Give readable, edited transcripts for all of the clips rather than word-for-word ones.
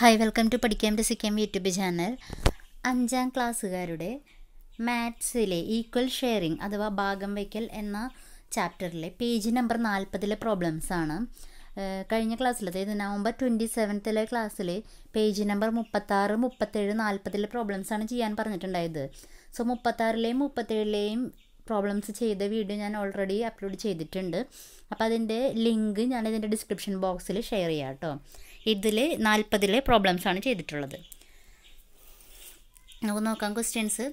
Hi welcome to പഠിക്കാം രസിക്കാം YouTube channel. 5ാം ക്ലാസ്സുകാരുടെ മാത്സിലെ equal sharing അഥവാ ഭാഗം വയ്ക്കൽ എന്ന ചാപ്റ്ററിലെ പേജ് നമ്പർ 40 പ്രോബ്ലംസാണ്. കഴിഞ്ഞ ക്ലാസ്സിൽ, അതായത് നവംബർ 27 ക്ലാസ്സിൽ പേജ് നമ്പർ 36, 37, 40 പ്രോബ്ലംസാണ് ചെയ്യാൻ പറഞ്ഞിട്ടുണ്ടായത്. സോ 36ലെയും 37ലെയും പ്രോബ്ലംസ് ചെയ്ത വീഡിയോ ഞാൻ ഓൾറെഡി അപ്ലോഡ് ചെയ്തിട്ടുണ്ട്. അപ്പോൾ അതിൻ്റെ ലിങ്ക് ഞാൻ ഇതിൻ്റെ ഡിസ്ക്രിപ്ഷൻ ബോക്സിൽ ഷെയർ ചെയ്യാം കേട്ടോ. ഇതിൽ 40 പ്രോബ്ലംസാണ് ചെയ്തിട്ടുള്ളത്. നമുക്ക് നോക്കാം questions.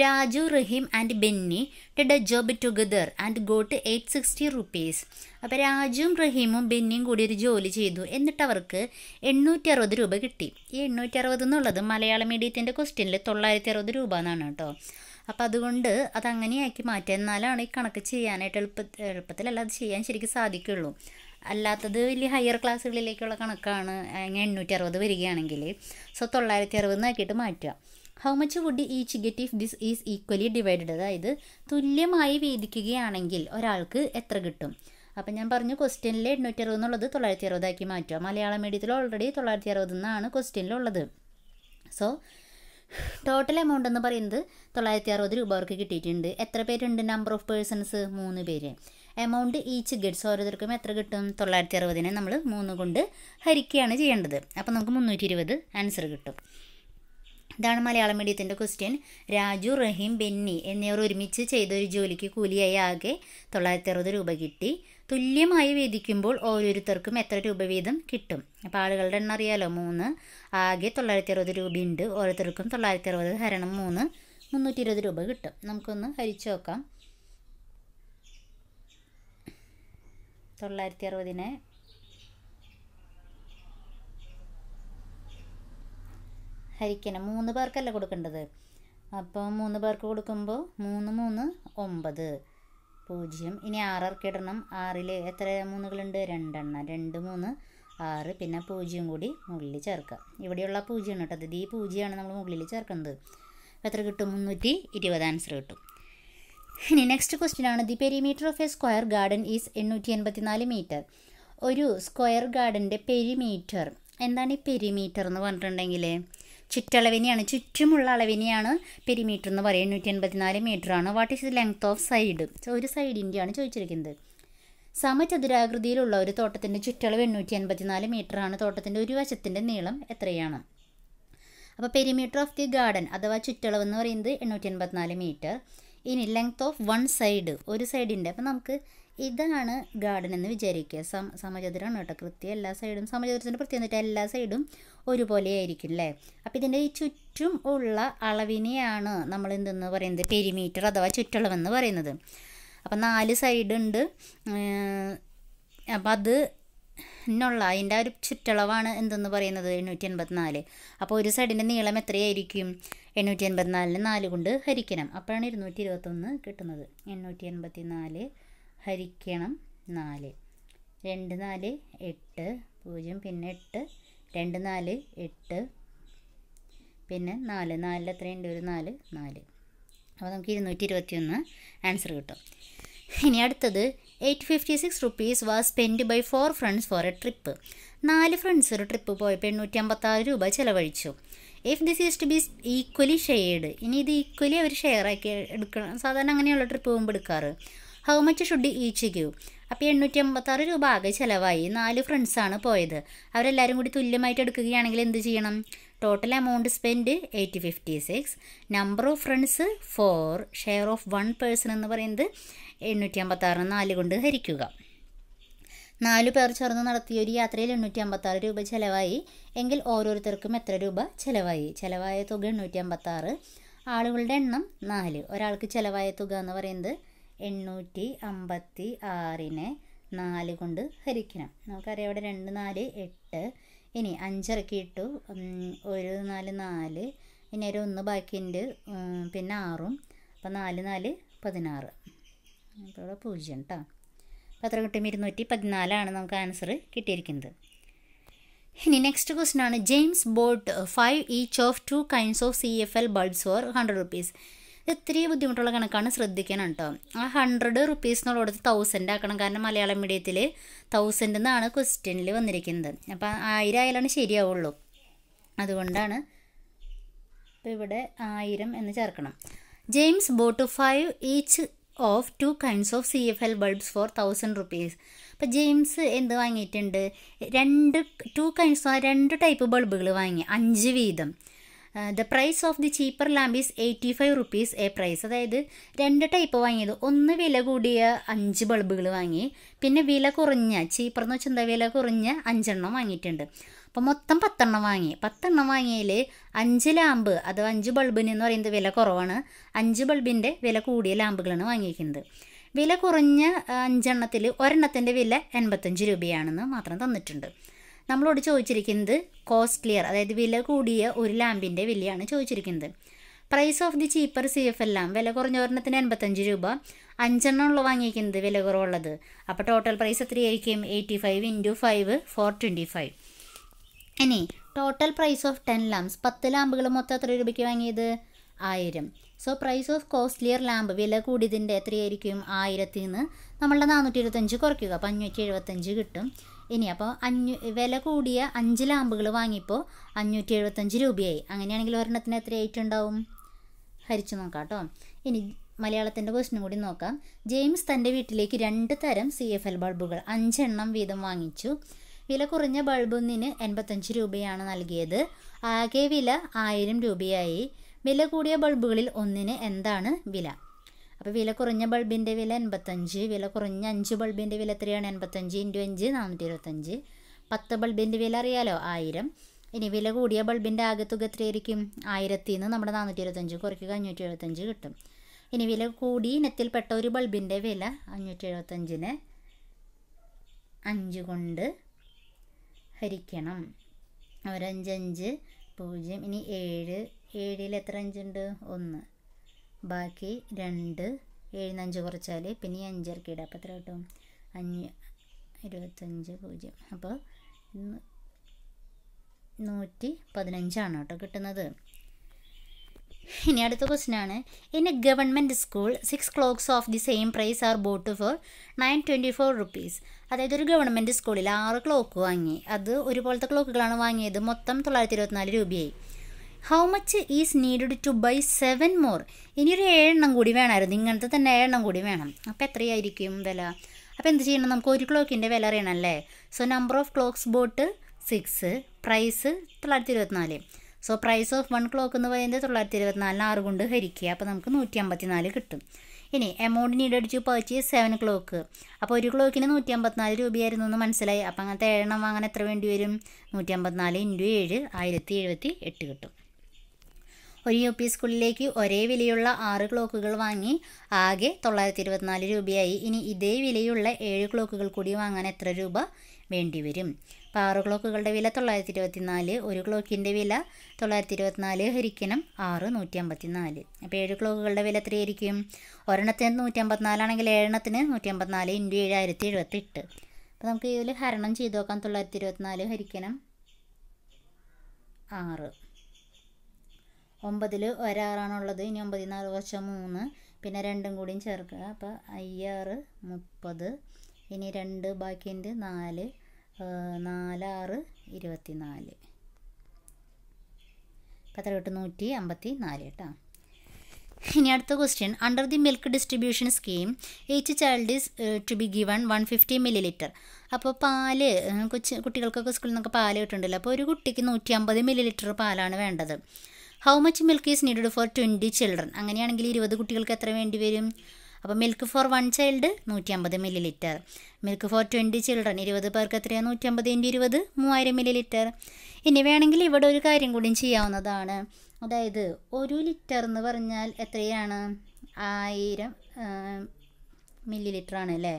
Raju, Rahim and Benny did A job together and got 860 rupees. അപ്പോൾ രാജുവും റഹീമും ബെന്നിയും കൂടി ഒരു ജോലി ചെയ്തു, എന്നിട്ട് അവർക്ക് 860 രൂപ കിട്ടി. ഈ 860 എന്നുള്ളത് മലയാളം മീഡിയത്തിൻ്റെ ക്വസ്റ്റ്യനിൽ 960 രൂപ എന്നാണ് കേട്ടോ. അപ്പോൾ അതുകൊണ്ട് അതങ്ങനെയാക്കി മാറ്റുക, എന്നാലാണ് ഈ കണക്ക് ചെയ്യാനായിട്ട് എളുപ്പത്തിലല്ല അത് ചെയ്യാൻ ശരിക്കും സാധിക്കുള്ളൂ. അല്ലാത്തത് വലിയ ഹയർ ക്ലാസ്സുകളിലേക്കുള്ള കണക്കാണ് 860 വരികയാണെങ്കിൽ. സോ 960 എന്നാക്കിയിട്ട് മാറ്റുക. How much would each get if this is equally divided, അതായത് തുല്യമായി വീതിക്കുകയാണെങ്കിൽ ഒരാൾക്ക് എത്ര കിട്ടും. അപ്പം ഞാൻ പറഞ്ഞു ക്വസ്റ്റ്യനിൽ 860 എന്നുള്ളത് 960 ആക്കി മാറ്റുക. മലയാളം മീഡിയത്തിൽ ഓൾറെഡി 960 എന്നാണ് ക്വസ്റ്റ്യനിലുള്ളത്. സോ ടോട്ടൽ എമൗണ്ട് എന്ന് പറയുന്നത് 960 രൂപ അവർക്ക് കിട്ടിയിട്ടുണ്ട്. എത്ര പേരുണ്ട്? നമ്പർ ഓഫ് പേഴ്സൺസ് 3 പേര്. എമൗണ്ട് ഈച്ച് ഗെറ്റ്സ്, ഓരോരുത്തർക്കും എത്ര കിട്ടും? 960നെ നമ്മൾ 3 കൊണ്ട് ഹരിക്കുകയാണ് ചെയ്യേണ്ടത്. അപ്പോൾ നമുക്ക് 320 ആൻസർ കിട്ടും. ഇതാണ് മലയാളം മീഡിയത്തിൻ്റെ ക്വസ്റ്റ്യൻ. രാജു, റഹീം, ബെന്നി എന്നിവർ ഒരുമിച്ച് ചെയ്തൊരു ജോലിക്ക് കൂലിയായി ആകെ 960 രൂപ കിട്ടി. തുല്യമായി വീതിക്കുമ്പോൾ ഓരോരുത്തർക്കും എത്ര രൂപ വീതം കിട്ടും? അപ്പോൾ ആളുകളുടെ എണ്ണം അറിയാലോ, 3. ആകെ 960 രൂപയുണ്ട്. ഓരോരുത്തർക്കും 960 ഹരണം 3, 320 രൂപ കിട്ടും. നമുക്കൊന്ന് ഹരിച്ചു നോക്കാം. 960നെ ഹരിക്കണം. 3 പേർക്കല്ല കൊടുക്കേണ്ടത്. അപ്പോൾ 3 പേർക്ക് കൊടുക്കുമ്പോൾ 3 3 9 0. ഇനി 6 ഇറക്കിയിടണം. 6ൽ എത്ര 3കളുണ്ട്? 2 എണ്ണം. 2 3 6, പിന്നെ 0 കൂടി മുകളിൽ ചേർക്കുക. ഇവിടെയുള്ള 0 ആണ് കേട്ടോ. ഈ 0 നമ്മൾ മുകളിൽ ചേർക്കുന്നത്. അപ്പോൾ എത്ര കിട്ടും? 320 ആൻസർ കിട്ടും. ഇനി നെക്സ്റ്റ് ക്വസ്റ്റ്യൻ ആണ്. The perimeter of a square garden is 884 metre. ഒരു സ്ക്വയർ ഗാർഡൻ്റെ പെരിമീറ്റർ. എന്താണ് ഈ പെരിമീറ്റർ എന്ന് പറഞ്ഞിട്ടുണ്ടെങ്കിൽ? ചുറ്റളവിനെയാണ്, ചുറ്റുമുള്ള അളവിനെയാണ് പെരിമീറ്റർ എന്ന് പറയുക. 884 മീറ്ററാണ്. What is the length of side? ഒരു സൈഡിൻ്റെയാണ് ചോദിച്ചിരിക്കുന്നത്. സമചതുരാകൃതിയിലുള്ള ഒരു തോട്ടത്തിൻ്റെ ചുറ്റളവ് 884 മീറ്ററാണ്. തോട്ടത്തിൻ്റെ ഒരു വശത്തിൻ്റെ നീളം എത്രയാണ്? അപ്പോൾ പെരിമീറ്റർ ഓഫ് ദി ഗാർഡൻ അഥവാ ചുറ്റളവ് എന്ന് പറയുന്നത് 884 മീറ്റർ. ഇനി ലെങ്ത് ഓഫ് വൺ സൈഡ്, ഒരു സൈഡിൻ്റെ. അപ്പോൾ നമുക്ക് ഇതാണ് ഗാർഡൻ എന്ന് വിചാരിക്കുക. സമചതുരമാണ് കേട്ടോ. കൃത്യം എല്ലാ സൈഡും സമചതുരത്തിൻ്റെ പ്രത്യേകത എല്ലാ സൈഡും ഒരുപോലെ ആയിരിക്കും അല്ലേ. അപ്പോൾ ഇതിൻ്റെ ഈ ചുറ്റും ഉള്ള അളവിനെയാണ് നമ്മൾ എന്തെന്ന് പറയുന്നത്? പെരിമീറ്റർ അഥവാ ചുറ്റളവെന്ന് പറയുന്നത്. അപ്പോൾ 4 സൈഡ് ഉണ്ട്. അപ്പോൾ അതിൻ്റെ ഒരു ചുറ്റളവാണ് എന്തെന്ന് പറയുന്നത്? 884. അപ്പോൾ ഒരു സൈഡിൻ്റെ നീളം എത്രയായിരിക്കും? 884നെ 4 കൊണ്ട് ഹരിക്കണം. അപ്പോഴാണ് 221 കിട്ടുന്നത്. 884 ഹരിക്കണം 4. 2 4 8 0, പിന്നെ 8 2 4 8, പിന്നെ 4 4 എത്രയുണ്ട്? ഒരു 4 4. അപ്പോൾ നമുക്ക് 221 ആൻസർ കിട്ടും. ഇനി അടുത്തത് 856 rupees was spend by 4 friends for a trip. 4 friends ഒരു ട്രിപ്പ് പോയപ്പോൾ 856 രൂപ ചിലവഴിച്ചു. If this is to be equally shared. ഇനി ഇത് ഈക്വലി അവർ ഷെയർ ആക്കി എടുക്കണം. സാധാരണ അങ്ങനെയുള്ള ട്രിപ്പ് പോകുമ്പോൾ എടുക്കാറ്. How much should each give? അപ്പോൾ 856 രൂപ ആകെ ചിലവായി. 4 ഫ്രണ്ട്സാണ് പോയത്. അവരെല്ലാവരും കൂടി തുല്യമായിട്ട് എടുക്കുകയാണെങ്കിൽ എന്ത് ചെയ്യണം? Total amount spend 856, number of friends 4, share of 1 person എന്ന് പറയുന്നത് 856 4 കൊണ്ട് ഹരിക്കുക. 4 പേർ ചേർന്ന് നടത്തിയ ഒരു യാത്രയിൽ 856 രൂപ ചിലവായി എങ്കിൽ ഓരോരുത്തർക്കും എത്ര രൂപ ചിലവായി? ചിലവായ തുക 856. ആളുകളുടെ എണ്ണം 4. ഒരാൾക്ക് ചിലവായ തുക എന്ന് പറയുന്നത് 856നെ 4 കൊണ്ട് ഹരിക്കണം. നമുക്കറിയാം ഇവിടെ 2 4 8. ഇനി 5 ഇറക്കിയിട്ടു. 1 4 4, ഇനി ഒരു 1 ബാക്കിയുണ്ട്, പിന്നെ 6ഉം. അപ്പോൾ 4 4 16. അപ്പോൾ ഇവിടെ 0 കേട്ടോ. അപ്പോൾ എത്ര കിട്ടും? 214 നമുക്ക് ആൻസർ കിട്ടിയിരിക്കുന്നത്. ഇനി നെക്സ്റ്റ് ക്വസ്റ്റ്യൻ ആണ്. James bought 5 each of 2 kinds of CFL bulbs for 100 rupees. ഇത്തിരി ബുദ്ധിമുട്ടുള്ള കണക്കാണ്, ശ്രദ്ധിക്കണം കേട്ടോ. ആ 100 റുപ്പീസ് എന്നുള്ളത് 1000 ആക്കണം. കാരണം മലയാളം മീഡിയത്തിൽ 1000 എന്നാണ് ക്വസ്റ്റ്യനിൽ വന്നിരിക്കുന്നത്. അപ്പോൾ 1000 ആയാലാണ് ശരിയാവുള്ളൂ. അതുകൊണ്ടാണ് ഇപ്പോൾ ഇവിടെ 1000 എന്ന് ചേർക്കണം. James bought 5 each of 2 kinds of CFL bulbs for 1000 rupees. അപ്പോൾ ജെയിംസ് എന്ത് വാങ്ങിയിട്ടുണ്ട്? 2 kinds, 2 ടൈപ്പ് ബൾബുകൾ വാങ്ങി, 5 വീതം. The price of the cheaper lamp is 85 rupees a price. അതായത് 2 ടൈപ്പ് വാങ്ങിയത്, ഒന്ന് വില കൂടിയ 5 ബൾബുകൾ വാങ്ങി, പിന്നെ വില കുറഞ്ഞ, ചീപ്പർ എന്ന് വെച്ചാൽ എന്താ, വില കുറഞ്ഞ 5 എണ്ണം വാങ്ങിയിട്ടുണ്ട്. അപ്പോൾ മൊത്തം 10 എണ്ണം വാങ്ങി. 10 എണ്ണം വാങ്ങിയതിൽ 5 ലാമ്പ്, അത് 5 ബൾബിന് എന്ന് പറയുന്നത് വില കുറവാണ്, 5 ബൾബിൻ്റെ വില കൂടിയ ലാമ്പുകളാണ് വാങ്ങിയിരിക്കുന്നത്. വില കുറഞ്ഞ 5 എണ്ണത്തിൽ ഒരെണ്ണത്തിൻ്റെ വില 85 രൂപയാണെന്ന് മാത്രം തന്നിട്ടുണ്ട്. നമ്മളോട് ചോദിച്ചിരിക്കുന്നത് കോസ്റ്റ്ലിയർ, അതായത് വില കൂടിയ ഒരു ലാമ്പിൻ്റെ വിലയാണ് ചോദിച്ചിരിക്കുന്നത്. Price of the cheaper CFL lamp, വില കുറഞ്ഞ ഒരെണ്ണത്തിന് 85 രൂപ, 5 എണ്ണമുള്ള വാങ്ങിയിരിക്കുന്നത് വില കുറവുള്ളത്. അപ്പോൾ ടോട്ടൽ പ്രൈസ് എത്രയായിരിക്കും? 85 × 5 425. ഇനി ടോട്ടൽ പ്രൈസ് ഓഫ് 10 ലാംപ്സ്, 10 ലാമ്പുകൾ മൊത്തം എത്ര രൂപയ്ക്ക് വാങ്ങിയത്? 1000. So price of costlier lamp, വില കൂടിയതിൻ്റെ എത്രയായിരിക്കും? 1000ൽ നിന്ന് നമ്മളുടെ 425 കുറയ്ക്കുക, അപ്പോൾ 575 കിട്ടും. ഇനി അപ്പോൾ വില കൂടിയ 5 ലാമ്പുകൾ വാങ്ങിയപ്പോൾ 575 രൂപയായി. അങ്ങനെയാണെങ്കിൽ ഒരെണ്ണത്തിന് എത്രയായിട്ടുണ്ടാവും? ഹരിച്ചു നോക്കാം കേട്ടോ. ഇനി മലയാളത്തിൻ്റെ ക്വസ്റ്റ്യൻ കൂടി നോക്കാം. ജെയിംസ് തൻ്റെ വീട്ടിലേക്ക് 2 തരം CFL ബൾബുകൾ 5 എണ്ണം വീതം വാങ്ങിച്ചു. വില കുറഞ്ഞ ബൾബൊന്നിന് 85 രൂപയാണ് നൽകിയത്. ആകെ വില 1000 രൂപയായി. വില കൂടിയ ബൾബുകളിൽ ഒന്നിന് എന്താണ് വില? അപ്പോൾ വില കുറഞ്ഞ ബൾബിൻ്റെ വില 85, വില കുറഞ്ഞ 5 ബൾബിൻ്റെ വില എത്രയാണ്? 85 × 5 425. 10 ബൾബിൻ്റെ വില അറിയാലോ, 1000. ഇനി വില കൂടിയ ബൾബിൻ്റെ ആകെ തുക എത്രയായിരിക്കും? 1000ൽ നിന്ന് നമ്മുടെ 425 കുറയ്ക്കുക, 575 കിട്ടും. ഇനി വില കൂടി ഇനത്തിൽപ്പെട്ട ഒരു ബൾബിൻ്റെ വില 575നെ 5 കൊണ്ട് ഹരിക്കണം. 1 5 5 0. ഇനി 7, 7ൽ എത്ര 5 ഉണ്ട്? 1. ബാക്കി 2, 7 5 കുറച്ചാൽ പിന്നെ 5 ഇറക്കിയിടുക, അപ്പോൾ എത്ര കിട്ടും? 525 0. അപ്പോൾ 115 കേട്ടോ കിട്ടുന്നത്. ഇനി അടുത്ത ക്വസ്റ്റ്യൻ ആണ്. In a government school 6 clocks of the same price are bought for 924 rupees. അതായത് ഒരു ഗവൺമെൻറ് സ്കൂളിൽ 6 ക്ലോക്ക് വാങ്ങി, അത് ഒരുപോലത്തെ ക്ലോക്കുകളാണ് വാങ്ങിയത്, മൊത്തം 924 രൂപയായി. How much is needed to buy 7 more? ഇനിയൊരു 7 എണ്ണം കൂടി വേണമായിരുന്നു, ഇങ്ങനത്തെ തന്നെ 7 എണ്ണം കൂടി വേണം. അപ്പോൾ എത്രയായിരിക്കും വില? അപ്പോൾ എന്ത് ചെയ്യണം? നമുക്ക് ഒരു ക്ലോക്കിൻ്റെ വില അറിയണം അല്ലേ? So number of clocks bought 6, price 924. So price of 1 clock എന്ന് പറയുന്നത് 924 6 കൊണ്ട് ഹരിക്കുക, അപ്പോൾ നമുക്ക് 154 കിട്ടും. ഇനി amount needed to purchase 7 clock, അപ്പോൾ ഒരു ക്ലോക്കിന് 154 രൂപയായിരുന്നു എന്ന് മനസ്സിലായി. അപ്പോൾ അങ്ങനത്തെ 7 എണ്ണം വാങ്ങാൻ എത്ര വേണ്ടി വരും? 154 × 7 1078 കിട്ടും. ഒരു UP സ്കൂളിലേക്ക് ഒരേ വിലയുള്ള 6 ക്ലോക്കുകൾ വാങ്ങി ആകെ 924 രൂപയായി. ഇനി ഇതേ വിലയുള്ള 7 ക്ലോക്കുകൾ കൂടി വാങ്ങാൻ എത്ര രൂപ വേണ്ടി വരും? അപ്പോൾ 6 ക്ലോക്കുകളുടെ വില 924, ഒരു ക്ലോക്കിൻ്റെ വില 924 ഹരിക്കണം 6 154. അപ്പോൾ 7 ക്ലോക്കുകളുടെ വില എത്രയായിരിക്കും? ഒരെണ്ണത്തിന് 154 ആണെങ്കിൽ 7 എണ്ണത്തിന് 154 × 7 1078. അപ്പോൾ നമുക്ക് ഇതിൽ ഹരണം ചെയ്ത് നോക്കാം. 924 ഹരിക്കണം 6. 9ൽ 1 6ആണുള്ളത്. ഇനി 9 4 കുറച്ച് 3, പിന്നെ 2 കൂടിയും ചേർക്കുക, അപ്പോൾ 5 6 30. ഇനി 2 ബാക്കിയുണ്ട് 4, 4 6 24. അപ്പോൾ എത്ര കിട്ടും? 154 കേട്ടോ. ഇനി അടുത്ത question. Under the milk distribution scheme each child is to be given 150 ml. അപ്പോൾ പാല് കുട്ടികൾക്കൊക്കെ സ്കൂളിൽ നിന്നൊക്കെ പാല് കിട്ടുന്നുണ്ടല്ലോ, അപ്പോൾ ഒരു കുട്ടിക്ക് 150 ml പാലാണ് വേണ്ടത്. How much milk is needed for 20 children? അങ്ങനെയാണെങ്കിൽ 20 കുട്ടികൾക്ക് എത്ര വേണ്ടി വരും? അപ്പോൾ milk for 1 child 150 ml. Milk for 20 children 20 പേർക്ക് എത്രയാണ്? 150 × 20 3000 ml. ഇനി വേണമെങ്കിൽ ഇവിടെ ഒരു കാര്യം കൂടി ചെയ്യാവുന്നതാണ്. അതായത് 1 ലിറ്റർ എന്ന് പറഞ്ഞാൽ എത്രയാണ്? 1000 ml ആണ് അല്ലേ?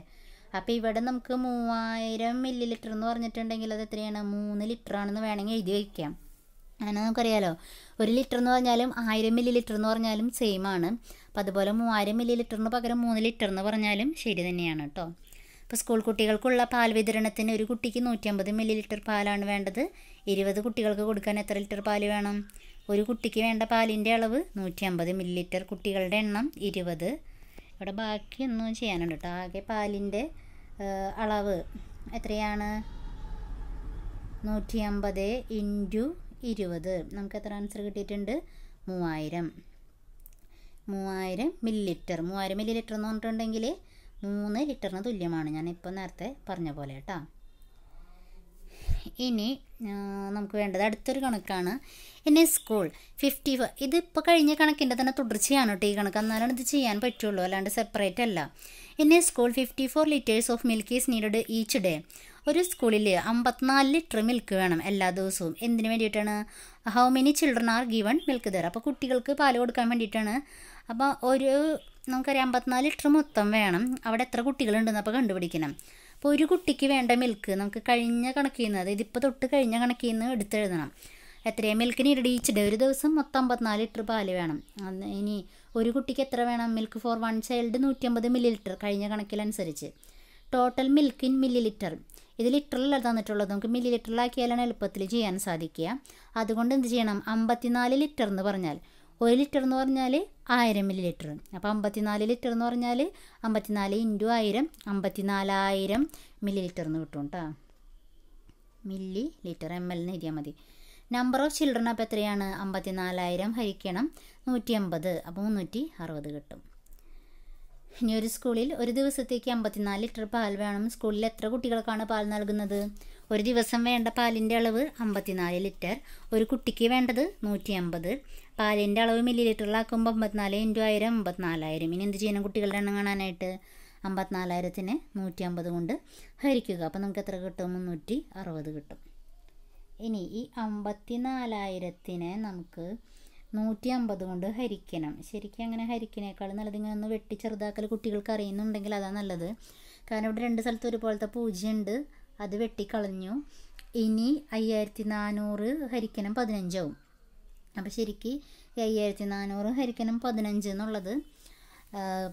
അപ്പോൾ ഇവിടെ നമുക്ക് 3000 ml എന്ന് പറഞ്ഞിട്ടുണ്ടെങ്കിൽ അത് എത്രയാണ്? 3 ലിറ്റർ ആണെന്ന് വേണമെങ്കിൽ എഴുതി വയ്ക്കാം. അങ്ങനെ നമുക്കറിയാലോ, 1 ലിറ്റർ എന്ന് പറഞ്ഞാലും 1000 ml എന്ന് പറഞ്ഞാലും സെയിം ആണ്. അപ്പോൾ അതുപോലെ 3000 ml പകരം 3 ലിറ്റർ എന്ന് പറഞ്ഞാലും ശരി തന്നെയാണ് കേട്ടോ. ഇപ്പോൾ സ്കൂൾ കുട്ടികൾക്കുള്ള പാൽ വിതരണത്തിന് ഒരു കുട്ടിക്ക് 150 ml പാലാണ് വേണ്ടത്. 20 കുട്ടികൾക്ക് കൊടുക്കാൻ എത്ര ലിറ്റർ പാൽ വേണം? ഒരു കുട്ടിക്ക് വേണ്ട പാലിൻ്റെ അളവ് 150 ml, കുട്ടികളുടെ എണ്ണം 20. ഇവിടെ ബാക്കിയൊന്നും ചെയ്യാനുണ്ട് കേട്ടോ. ആകെ പാലിൻ്റെ അളവ് എത്രയാണ്? 150 × 20. നമുക്ക് എത്ര ആൻസർ കിട്ടിയിട്ടുണ്ട്? 3000 മില്ലി ലിറ്റർ. 3000 മില്ലി ലിറ്റർ എന്ന് പറഞ്ഞിട്ടുണ്ടെങ്കിൽ 3 ലിറ്ററിന് തുല്യമാണ്, ഞാനിപ്പോൾ നേരത്തെ പറഞ്ഞ പോലെ കേട്ടോ. ഇനി നമുക്ക് വേണ്ടത് അടുത്തൊരു കണക്കാണ്. ഇൻ എ സ്കൂൾ 54, ഇതിപ്പോൾ കഴിഞ്ഞ കണക്കിൻ്റെ തന്നെ തുടർച്ചയാണ് കേട്ടോ ഈ കണക്ക്, എന്നാലാണ് ഇത് ചെയ്യാൻ പറ്റുള്ളൂ, അല്ലാണ്ട് സെപ്പറേറ്റ് അല്ല. In A school 54 liters of milk is needed each day. ഒരു സ്കൂളിൽ 54 ലിറ്റർ മിൽക്ക് വേണം എല്ലാ ദിവസവും. എന്തിനു വേണ്ടിയിട്ടാണ്? How many children are given milk there. അപ്പോൾ കുട്ടികൾക്ക് പാൽ കൊടുക്കാൻ വേണ്ടിയിട്ടാണ്. അപ്പോൾ നമുക്കറിയാം 54 ലിറ്റർ മൊത്തം വേണം. അവിടെ എത്ര കുട്ടികളുണ്ടെന്ന് അപ്പോൾ കണ്ടുപിടിക്കണം. അപ്പോൾ ഒരു കുട്ടിക്ക് വേണ്ട മിൽക്ക് നമുക്ക് കഴിഞ്ഞ കണക്കിൽ നിന്ന്, അതായത് ഇപ്പോൾ തൊട്ട് കഴിഞ്ഞ കണക്കിൽ നിന്ന് എടുത്തെഴുതണം. എത്രയാണ് മിൽക്ക് നീഡഡ് ഈച്ച് ഡേ? ഒരു ദിവസം മൊത്തം 54 ലിറ്റർ പാല് വേണം. ഇനി ഒരു കുട്ടിക്ക് എത്ര വേണം? Milk for one child 150 millilitre കഴിഞ്ഞ കണക്കിലനുസരിച്ച്. Total milk in millilitre, ഇത് ലിറ്ററിലല്ല തന്നിട്ടുള്ളത്, നമുക്ക് മില്ലി ലിറ്ററിലാക്കിയാലാണ് എളുപ്പത്തിൽ ചെയ്യാൻ സാധിക്കുക. അതുകൊണ്ട് എന്ത് ചെയ്യണം? 54 ലിറ്റർ എന്ന് പറഞ്ഞാൽ, 1 ലിറ്റർ എന്ന് പറഞ്ഞാൽ 1000 മില്ലി ലിറ്റർ. അപ്പോൾ 54 ലിറ്റർ എന്ന് പറഞ്ഞാൽ 54 × 1000 54,000 മില്ലി ലിറ്റർ എന്ന് കിട്ടും കേട്ടോ. മില്ലി ലിറ്റർ ml എന്ന് എഴുതിയാൽ മതി. നമ്പർ ഓഫ് ചിൽഡ്രൻ അപ്പോൾ എത്രയാണ്? 54,000 ഹരിക്കണം 150, അപ്പോൾ 360 കിട്ടും. ഇനി ഒരു സ്കൂളിൽ ഒരു ദിവസത്തേക്ക് 54 ലിറ്റർ പാൽ വേണം. സ്കൂളിൽ എത്ര കുട്ടികൾക്കാണ് പാൽ നൽകുന്നത്? ഒരു ദിവസം വേണ്ട പാലിൻ്റെ അളവ് 54 ലിറ്റർ, ഒരു കുട്ടിക്ക് വേണ്ടത് 150. പാലിൻ്റെ അളവ് മില്ലി ലിറ്ററിലാക്കുമ്പോൾ 54 × 1000 54,000. ഇനി എന്ത് ചെയ്യണം കുട്ടികളുടെ എണ്ണം കാണാനായിട്ട്? 54,000നെ 150 കൊണ്ട് ഹരിക്കുക. അപ്പോൾ നമുക്ക് എത്ര കിട്ടും? 360 കിട്ടും. ഇനി ഈ 54,000നെ നമുക്ക് 150 കൊണ്ട് ഹരിക്കണം. ശരിക്കും അങ്ങനെ ഹരിക്കണേക്കാൾ നല്ലത് ഇങ്ങനെ ഒന്ന് വെട്ടി ചെറുതാക്കൽ കുട്ടികൾക്ക് അറിയുന്നുണ്ടെങ്കിൽ അതാണ് നല്ലത്. കാരണം ഇവിടെ 2 സ്ഥലത്ത് ഒരുപോലത്തെ 0 ഉണ്ട്, അത് വെട്ടിക്കളഞ്ഞു. ഇനി 5400 ഹരിക്കണം 15 ആവും. അപ്പോൾ ശരിക്കും 5400 ഹരിക്കണം 15 എന്നുള്ളത്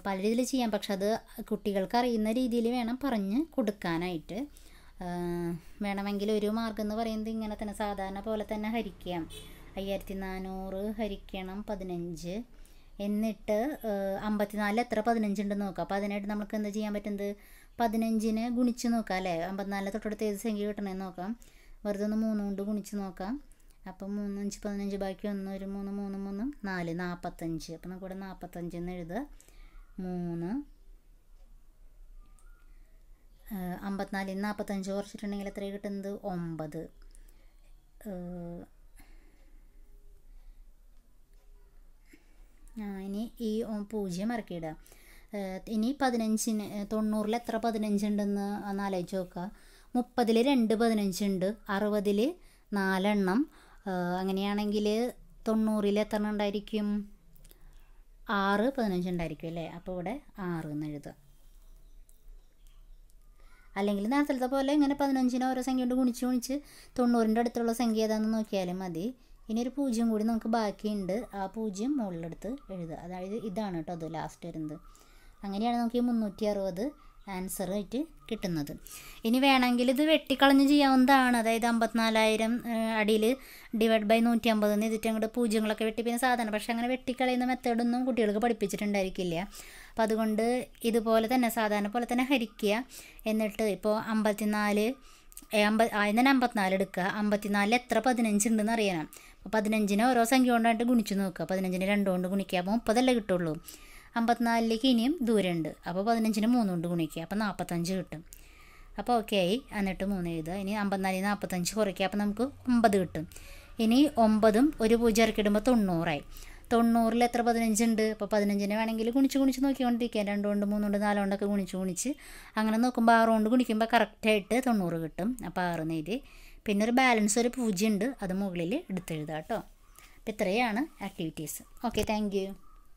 പല രീതിയിൽ ചെയ്യാം, പക്ഷെ അത് കുട്ടികൾക്ക് അറിയുന്ന രീതിയിൽ വേണം പറഞ്ഞ് കൊടുക്കാനായിട്ട്. വേണമെങ്കിൽ ഒരു മാർഗം എന്ന് പറയുന്നത് ഇങ്ങനെ തന്നെ സാധാരണ പോലെ തന്നെ ഹരിക്കാം. 5400 ഹരിക്കണം 15, എന്നിട്ട് 54 എത്ര 15 ഉണ്ടെന്ന് നോക്കാം. അപ്പോൾ അതിനായിട്ട് നമുക്ക് എന്താ ചെയ്യാൻ പറ്റുന്നത്? 15നെ ഗുണിച്ച് നോക്കാം അല്ലേ? 54 തൊട്ടടുത്ത് ഏത് സംഖ്യ കിട്ടണമെന്ന് നോക്കാം. വെറുതെ ഒന്ന് 3 കൊണ്ട് ഗുണിച്ച് നോക്കാം. അപ്പം 3 5 15, ബാക്കി 1 1 3 3 3 4 45. അപ്പം നമുക്കിവിടെ 45 എന്ന് എഴുതുക. 3 54 45 കുറച്ചിട്ടുണ്ടെങ്കിൽ എത്ര കിട്ടുന്നത്? 9. ഇനി ഈ 0 ഇറക്കിയിടുക. ഇനി 15ന് 90ൽ എത്ര 15 ഉണ്ടെന്ന് ഒന്ന് ആലോചിച്ച് നോക്കുക. 30ൽ 2 15 ഉണ്ട്, 60ൽ 4 എണ്ണം. അങ്ങനെയാണെങ്കിൽ 90ൽ എത്ര ഉണ്ടായിരിക്കും? 6 15 ഉണ്ടായിരിക്കും അല്ലേ? അപ്പോൾ ഇവിടെ 6 എന്ന് എഴുതുക. അല്ലെങ്കിൽ നേരത്തെ പോലെ ഇങ്ങനെ 15നെ ഓരോ സംഖ്യ കൊണ്ട് ഗുണിച്ച് 90ൻ്റെ അടുത്തുള്ള സംഖ്യ ഏതാണെന്ന് നോക്കിയാലും മതി. ഇനി ഒരു 0 കൂടി നമുക്ക് ബാക്കിയുണ്ട്, ആ 0 മുകളിലെടുത്ത് എഴുതുക. അതായത് ഇതാണ് കേട്ടോ അത് ലാസ്റ്റ് വരുന്നത്. അങ്ങനെയാണ് നമുക്ക് ഈ 360 ആൻസർ ആയിട്ട് കിട്ടുന്നത്. ഇനി വേണമെങ്കിൽ ഇത് വെട്ടിക്കളഞ്ഞ് ചെയ്യാവുന്നതാണ്. അതായത് 54,000 അടിയിൽ ഡിവൈഡ് ബൈ 150 എന്ന് ചെയ്തിട്ട് അങ്ങോട്ട് 0കളൊക്കെ വെട്ടി പിന്നെ സാധാരണ, പക്ഷേ അങ്ങനെ വെട്ടിക്കളയുന്ന മെത്തേഡൊന്നും കുട്ടികൾക്ക് പഠിപ്പിച്ചിട്ടുണ്ടായിരിക്കില്ല. അപ്പോൾ അതുകൊണ്ട് ഇതുപോലെ തന്നെ സാധാരണ പോലെ തന്നെ ഹരിക്കുക. എന്നിട്ട് ഇപ്പോൾ 54 എടുക്കുക. 54 എത്ര 15 ഉണ്ടെന്ന് അറിയണം. അപ്പോൾ 15നെ ഓരോ സംഖ്യ കൊണ്ടായിട്ട് ഗുണിച്ച് നോക്കുക. 15നെ 2 കൊണ്ട് ഗുണിക്കുക, അപ്പോൾ 30 കിട്ടുള്ളൂ. 54ലേക്ക് ഇനിയും ദൂരമുണ്ട്, അപ്പോൾ 15നെ 3 കൊണ്ട് ഗുണിക്കുക, അപ്പോൾ 45 കിട്ടും. അപ്പോൾ ഓക്കെ ആയി. എന്നിട്ട് 3 എഴുതുക. ഇനി 54 45 കുറയ്ക്കുക, അപ്പോൾ നമുക്ക് 9 കിട്ടും. ഇനി 9ഉം ഒരു 0 ഇറക്കിയിടുമ്പോൾ 90 ആയി. 90ൽ എത്ര 15 ഉണ്ട്? അപ്പോൾ 15നെ വേണമെങ്കിൽ ഗുണിച്ച് നോക്കിക്കൊണ്ടിരിക്കുക. 2 കൊണ്ട് 3 കൊണ്ട് 4 കൊണ്ടൊക്കെ ഗുണിച്ച് അങ്ങനെ നോക്കുമ്പോൾ 6 കൊണ്ട് ഗുണിക്കുമ്പോൾ കറക്റ്റായിട്ട് 90 കിട്ടും. അപ്പോൾ 6 എഴുതി. പിന്നെ ഒരു ബാലൻസ് ഒരു 0 ഉണ്ട്, അത് മുകളിൽ എടുത്തെഴുതുക കേട്ടോ. അപ്പോൾ ഇത്രയാണ് ആക്ടിവിറ്റീസ്. Okay, thank you.